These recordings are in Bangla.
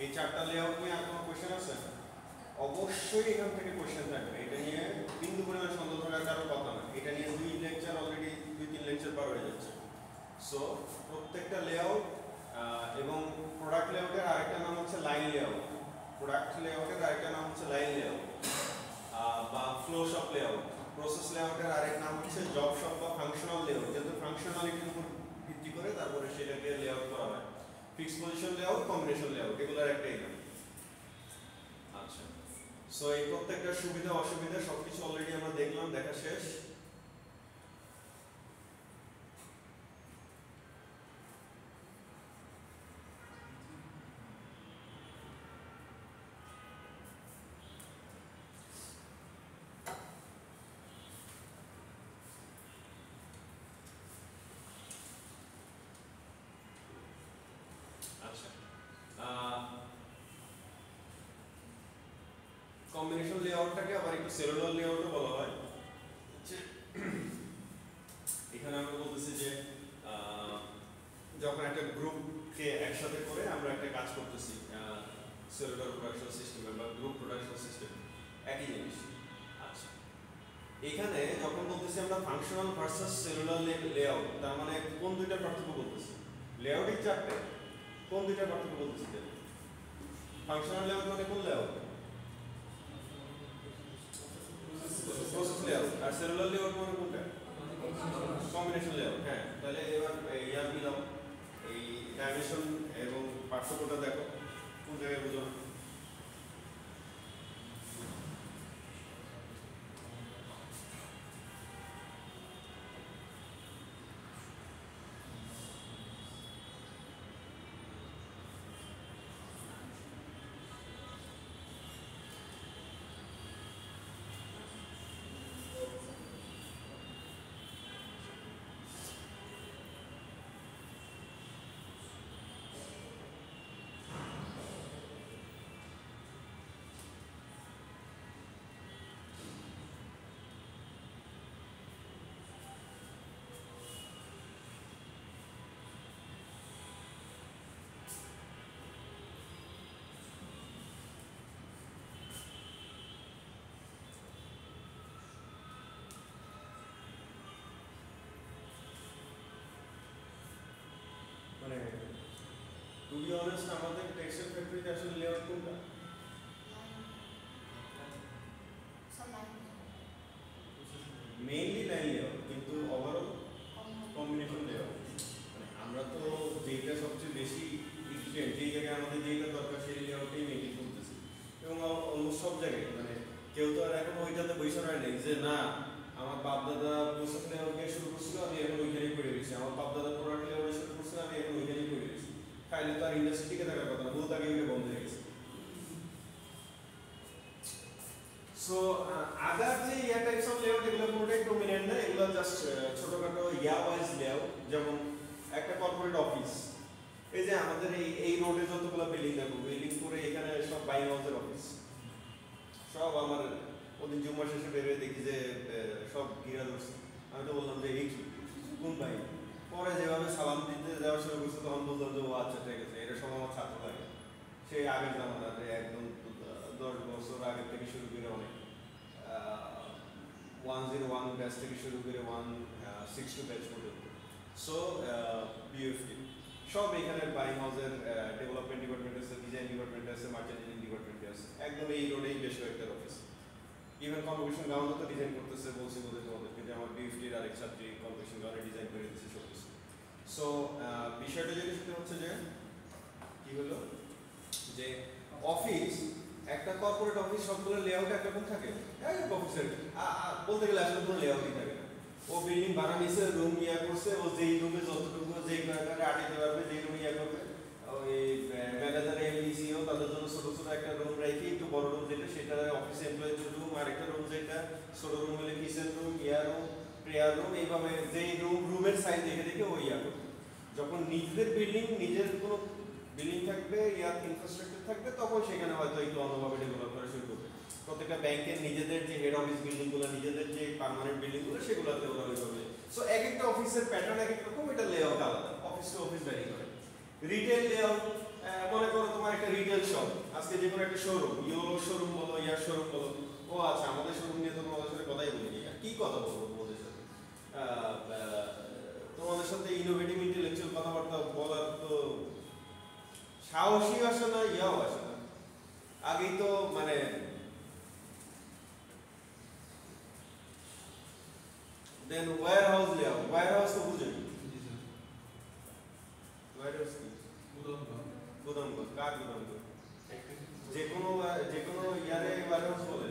এই চারটা লেআউট নিয়ে আর কোনো কোশ্চেন আছে? অবশ্যই এখান থেকে কোশ্চেন থাকবে। এটা নিয়ে বিন্দু পরিমাণ সন্দেহ থাকার কারো কথা না। এটা নিয়ে 2 লেকচার অলরেডি 2-3 লেকচার পার হয়ে যাচ্ছে। সো প্রত্যেকটা লেআউট এবং প্রোডাক্ট লেআউটের আরেকটা নাম হচ্ছে লাইন লেআউট। প্রোডাক্ট লেআউটের আরেকটা নাম হচ্ছে লাইন লেআউট বা ফ্লো শপ লেআউট। প্রসেস লেআউটের আরেক নাম হচ্ছে জব শপ বা ফাংশনাল লেআউট, যেহেতু ফাংশনালিটির উপর ভিত্তি করে তারপরে সেটাকে লেআউট করা হয়। Fixed position layout, combination layout, এগুলোর একটাই নাম। আচ্ছা, সো এই প্রত্যেকটা সুবিধা অসুবিধা সবকিছু অলরেডি আমরা দেখলাম, দেখা শেষ। কম্বিনেশন লেআউটটাকে আবার একটু সেলুলার লেআউটও বলা হয়। এখানে আমরা বলতেছি যে যখন একটা গ্রুপকে একসাথে করে আমরা একটা কাজ করতেছি, সেলুলার প্রোডাকশন সিস্টেম বা গ্রুপ প্রোডাকশন সিস্টেম, একই জিনিস। আচ্ছা, এখানে যখন বলতেছি আমরা ফাংশনাল ভার্সাস সেলুলার লেআউট, তার মানে কোন দুইটা পার্থক্য বলতেছি? লেআউটই চারটে, কোন দুইটা পার্থক্য বলতেছি? ফাংশনাল লেআউট মানে কোন লেআউট? Process layout. আর সেলুলার লেআউট মানে কোনটা? Combination layout. হ্যাঁ, তাহলে এবার ইয়ার মিলাও, এই ডাইমেনশন এবং পার্থক্যটা দেখো কোন জায়গায় বুঝো। মানে টু বি অনেস্ট আমাদের টেক্সটাইল ফ্যাক্টরিতে আসলে লেআউট কোনটা? মেইনলি লাইন লেআউট, কিন্তু ওভারঅল কম্বিনেশন লেআউট। মানে আমরা তো যেটা সবচেয়ে বেশি ইফিশিয়েন্ট, যেই জায়গায় আমাদের যেটা দরকার সেই লেআউটেই মেইনটেইন করতেছি। এবং অলমোস্ট সব জায়গায় মানে কেউ তো আর এখন ওইটাতে বৈশা হয় নাই যে না আমার বাপ দাদা প্রসেস লেআউট দিয়ে শুরু করছিল, আমি এখন ওইখানেই করে গেছি। আমার বাপ দাদা প্রোডাক্ট লেআউট শুরু করছিল, আমি এখন ওইখানেই করে গেছি। তাইলে তো আর ইন্ডাস্ট্রি টিকে থাকার কথা না, বহুত আগে বন্ধ হয়ে গেছে। সো আদার যে টাইপস অফ লেআউট এগুলো পুরোটাই ডমিনেন্ট না, এগুলো জাস্ট ছোটখাটো ওয়াইজ লেআউট। যেমন একটা কর্পোরেট অফিস, এই যে আমাদের এই রোডে যতগুলো বিল্ডিং দেখো, বিল্ডিং করে এখানে সব বাইং হাউসের অফিস। সব আমার ওদিন জুম্মা শেষে বেরিয়ে দেখি যে সব ঘিরা ধরছে। আমি তো বললাম যে এই কি কোন ভাই, পরে যেভাবে সালাম দিতে যাওয়া শুরু করছে তখন বললাম যে ও আচ্ছা ঠিক আছে, এটা সব আমার ছাত্র লাগে। সেই আগের জামানাতে একদম 10 বছর আগে থেকে শুরু করে অনেক 101 ব্যাচ থেকে শুরু করে 162 ব্যাচ পর্যন্ত। সো বিএফটি সব এখানে বাইং হাউসের ডেভেলপমেন্ট ডিপার্টমেন্ট আছে, ডিজাইন ডিপার্টমেন্ট আছে, মার্চেন্ডিং ডিপার্টমেন্ট আছে, একদম এই রোডেই বেশ কয়েকটা অফিস। ইভেন কনভেনশন গ্রাউন্ডও তো ডিজাইন করতেছে, বলছি বলতে তোমাদেরকে যে আমার বিএফটির আরেক ছাত্রী কনভেনশন গ্রাউন্ডে ডিজাইন করে দিচ্ছে সব কিছু। সো বিষয়টা যেটা সেটা হচ্ছে যে কি হলো যে অফিস, একটা কর্পোরেট অফিস সবগুলো লেআউট একরকম থাকে, এক অফিসের বলতে গেলে আসলে কোনো লেআউটই থাকে না। ও বিল্ডিং বানানিছে, রুম ইয়া করছে, ও যেই রুমে যতটুকু যেই কয়েকটা আটাইতে পারবে, যেই রুমে ইয়া করবে, ওই ম্যানেজার এমডিসিও তাদের জন্য ছোট ছোট একটা রুম রেখে একটু বড় রুম যেটা সেটা অফিস এমপ্লয়িদের রুম, আর একটা রুম যেটা ছোট রুম হলে কিচেন রুম, ইয়ার রুম, প্রেয়ার রুম, এইভাবে যেই রুমের সাইজ দেখে দেখে ও ইয়া করবে। যখন নিজেদের বিল্ডিং, নিজের কোনো বিল্ডিং থাকবে, ইয়ার ইনফ্রাস্ট্রাকচার থাকবে, তখন সেখানে হয়তো একটু অন্যভাবে ডেভেলপ করা শুরু করবে। প্রত্যেকটা ব্যাংকের নিজেদের যে হেড অফিস বিল্ডিংগুলো, নিজেদের যে পার্মানেন্ট বিল্ডিংগুলো, সেগুলোতে ওরা ওইভাবে। সো এক একটা অফিসের প্যাটার্ন এক এক রকম, এটা লেআউট আলাদা, অফিস টু অফিস ভ্যারি করে। রিটেল লেআউট মনে করো তোমার একটা রিটেল শপ, আজকে যে কোনো একটা শোরুম, ইয়োলো শোরুম বলো, ইয়ার শোরুম বলো, ও আচ্ছা আমাদের শোরুম নিয়ে তো তোমাদের সাথে কথাই বলিনি, আর কি কথা বলবো তোমাদের সাথে? আহ, আহ, তোমাদের সাথে ইনোভেটিভ ইন্টেলেকচুয়াল কথাবার্তা বলার তো সাহসী আসে না, ইয়াও আসে না। আগেই তো মানে then warehouse layout, warehouse তো বুঝেনি, ওয়্যার হাউস কি? গুদামঘর, কার গুদামঘর? যে কোনো ইয়ারে ওয়্যার হাউস বলে।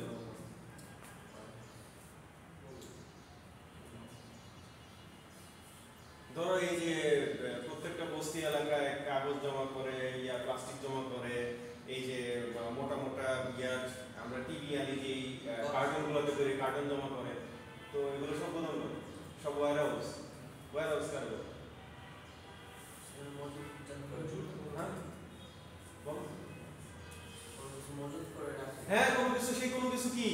ধরো এই যে প্রত্যেকটা বস্তি এলাকায় কাগজ জমা করে, ইয়া প্লাস্টিক জমা করে, এই যে মোটা মোটা ইয়ার আমরা টিভি আনি যে কার্টুন গুলোতে করে কার্টুন জমা করে, তো এগুলো সব গুদাম করে, সব ওয়্যার হাউস। ওয়্যার হাউস কার করে? হ্যাঁ বলো। হ্যাঁ কোনো কিছু, সেই কোনো কিছু কি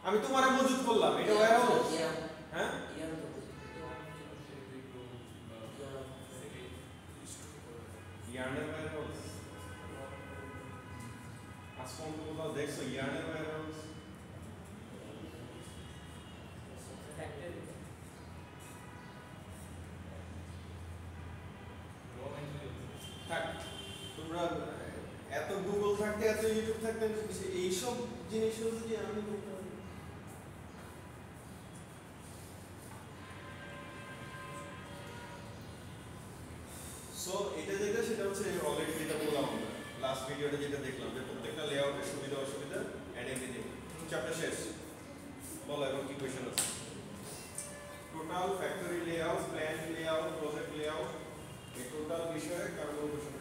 আমি তোমার মজুত করলাম, এটা ওয়্যার হাউস। হ্যাঁ ইয়ার্নের ওয়্যার হাউস আজ পর্যন্ত কোথাও দেখছো ইয়ার্নের ওয়্যার হাউস? থাক, তোমরা এত গুগল থাকতে, এত ইউটিউব থাকতে, এইসব জিনিসও যদি আমি করতে পারি। সো এটা যেটা, সেটা হচ্ছে অলরেডি যেটা বললাম আমরা লাস্ট ভিডিওতে, যেটা দেখলাম যে প্রত্যেকটা লেআউটের সুবিধা অসুবিধা এন্ড এভরিথিং। চ্যাপ্টার শেষ, বলো এখন কি কোশ্চেন আছে? Total factory layout, plant layout, project layout, এই টোটাল বিষয়ে কারো কোনো কোশ্চেন